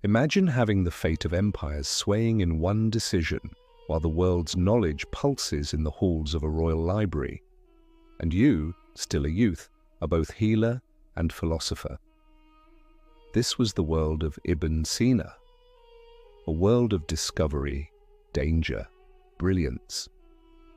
Imagine having the fate of empires swaying in one decision while the world's knowledge pulses in the halls of a royal library. And you, still a youth, are both healer and philosopher. This was the world of Ibn Sina, a world of discovery, danger, brilliance.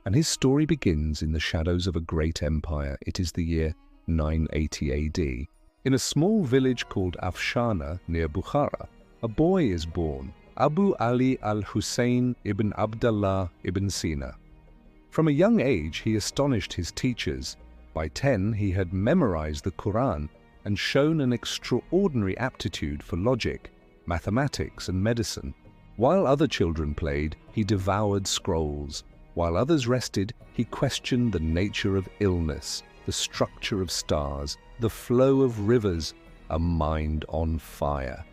And his story begins in the shadows of a great empire. It is the year 980 AD. In a small village called Afshana near Bukhara, a boy is born, Abu Ali al-Hussein ibn Abdullah ibn Sina. From a young age, he astonished his teachers. By 10, he had memorized the Qur'an and shown an extraordinary aptitude for logic, mathematics, and medicine. While other children played, he devoured scrolls. While others rested, he questioned the nature of illness, the structure of stars, the flow of rivers, a mind on fire.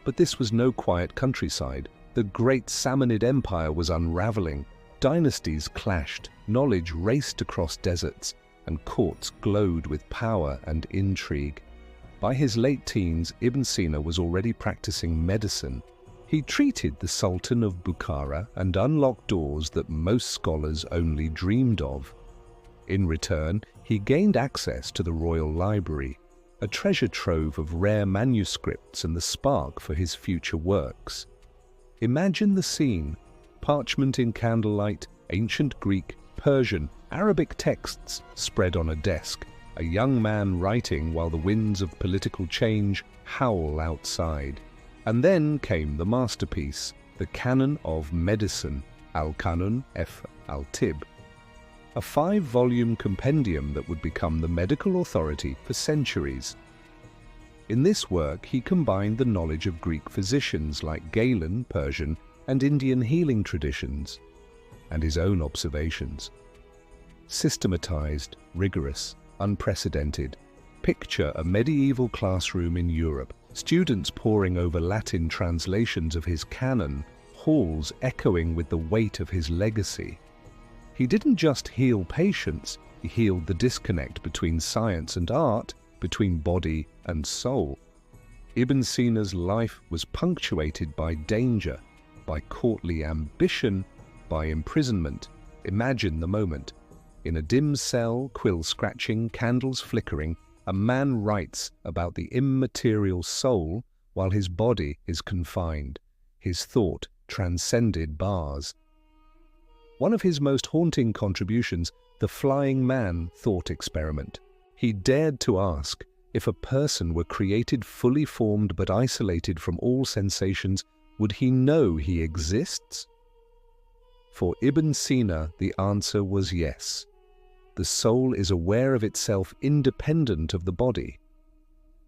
But this was no quiet countryside. The great Samanid Empire was unraveling. Dynasties clashed, knowledge raced across deserts, and courts glowed with power and intrigue. By his late teens, Ibn Sina was already practicing medicine. He treated the Sultan of Bukhara and unlocked doors that most scholars only dreamed of. In return, he gained access to the royal library, a treasure trove of rare manuscripts and the spark for his future works. Imagine the scene: parchment in candlelight, ancient Greek, Persian, Arabic texts spread on a desk, a young man writing while the winds of political change howl outside. And then came the masterpiece, the Canon of Medicine, Al-Kanun F. Al-Tib, a 5-volume compendium that would become the medical authority for centuries. In this work, he combined the knowledge of Greek physicians like Galen, Persian, and Indian healing traditions, and his own observations. Systematized, rigorous, unprecedented. Picture a medieval classroom in Europe, students poring over Latin translations of his canon, halls echoing with the weight of his legacy. He didn't just heal patients, he healed the disconnect between science and art, between body and soul. Ibn Sina's life was punctuated by danger, by courtly ambition, by imprisonment. Imagine the moment. In a dim cell, quill scratching, candles flickering, a man writes about the immaterial soul while his body is confined. His thought transcended bars. One of his most haunting contributions, the flying man thought experiment. He dared to ask, if a person were created fully formed but isolated from all sensations, would he know he exists? For Ibn Sina, the answer was yes. The soul is aware of itself independent of the body.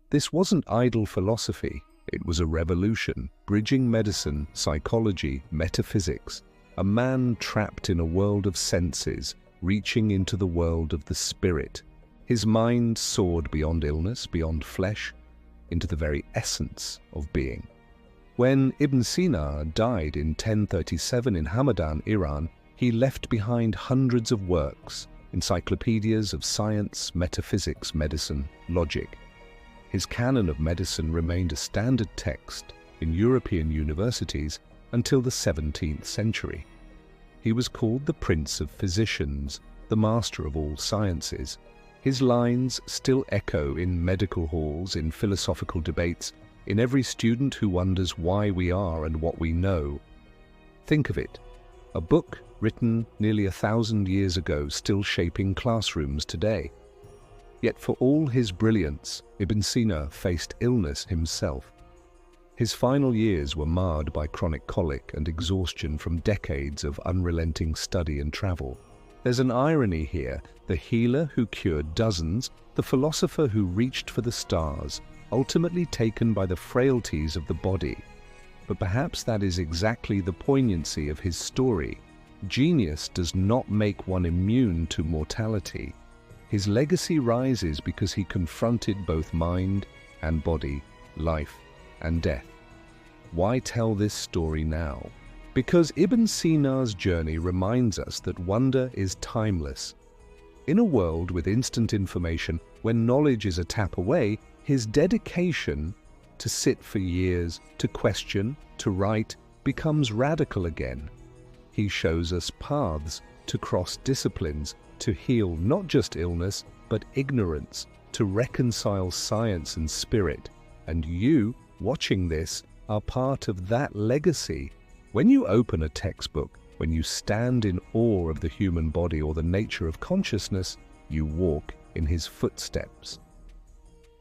This wasn't idle philosophy, it was a revolution, bridging medicine, psychology, metaphysics. A man trapped in a world of senses, reaching into the world of the spirit. His mind soared beyond illness, beyond flesh, into the very essence of being. When Ibn Sina died in 1037 in Hamadan, Iran, he left behind hundreds of works, encyclopedias of science, metaphysics, medicine, logic. His canon of medicine remained a standard text in European universities until the 17th century. He was called the Prince of Physicians, the master of all sciences. His lines still echo in medical halls, in philosophical debates, in every student who wonders why we are and what we know. Think of it, a book written nearly 1,000 years ago, still shaping classrooms today. Yet for all his brilliance, Ibn Sina faced illness himself. His final years were marred by chronic colic and exhaustion from decades of unrelenting study and travel. There's an irony here: the healer who cured dozens, the philosopher who reached for the stars, ultimately taken by the frailties of the body. But perhaps that is exactly the poignancy of his story. Genius does not make one immune to mortality. His legacy rises because he confronted both mind and body, life and death. Why tell this story now? Because Ibn Sina's journey reminds us that wonder is timeless. In a world with instant information, when knowledge is a tap away, his dedication to sit for years, to question, to write, becomes radical again. He shows us paths to cross disciplines, to heal not just illness, but ignorance, to reconcile science and spirit. And you, watching this, are part of that legacy. When you open a textbook, when you stand in awe of the human body or the nature of consciousness, you walk in his footsteps.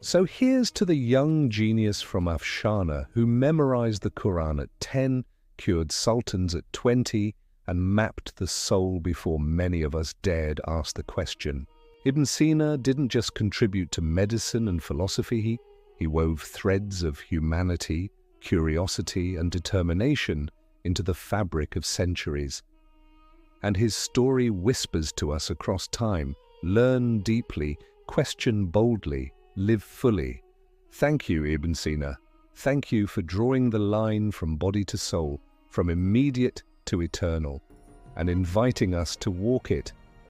So here's to the young genius from Avicenna who memorized the Qur'an at 10, cured sultans at 20, and mapped the soul before many of us dared ask the question. Ibn Sina didn't just contribute to medicine and philosophy, he wove threads of humanity, curiosity, and determination into the fabric of centuries. And his story whispers to us across time: learn deeply, question boldly, live fully. Thank you, Ibn Sina. Thank you for drawing the line from body to soul, from immediate to eternal, and inviting us to walk it